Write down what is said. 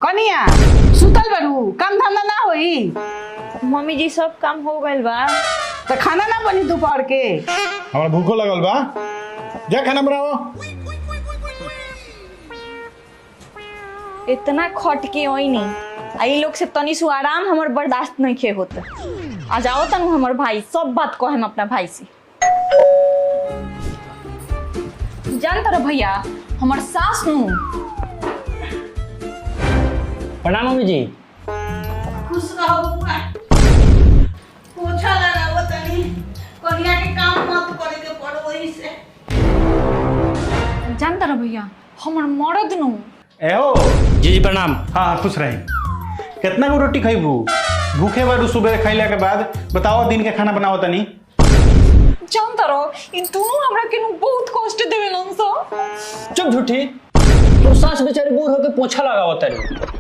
कनिया सुतल बरू काम धंधा ना होई। मम्मी जी सब काम हो गइल बा। तो खाना ना बनी दोपहर के। हमारा भूखो लगल बा, जा खाना बनाओ। इतना खट के ओई नहीं आई लोग से तनी सु आराम हमर बर्दाश्त नहीं खे होता। आ जाओ तनु हमर भाई सब बात कहे हम अपना भाई से। जानता रहो भैया हमर सास नु प्रणाम मम्मी जी। खुश रहो बुआ। पोछा लगाओ तनी कनिया के काम मत करे के पड़ो वही से। जानता रहो भैया हमर मर्द नु एहो जी जी प्रणाम। हाँ खुश रही। कितना को रोटी खाइबू? भूखे बारू सुबह खैला के बाद बताओ दिन के खाना बनाओ तनी। जानता रहो इन दोनों हमरा के नु बहुत कष्ट देवेलन सो। चुप झूठी, तो सास बेचारी बूढ़ होके पोछा लगावत तारी।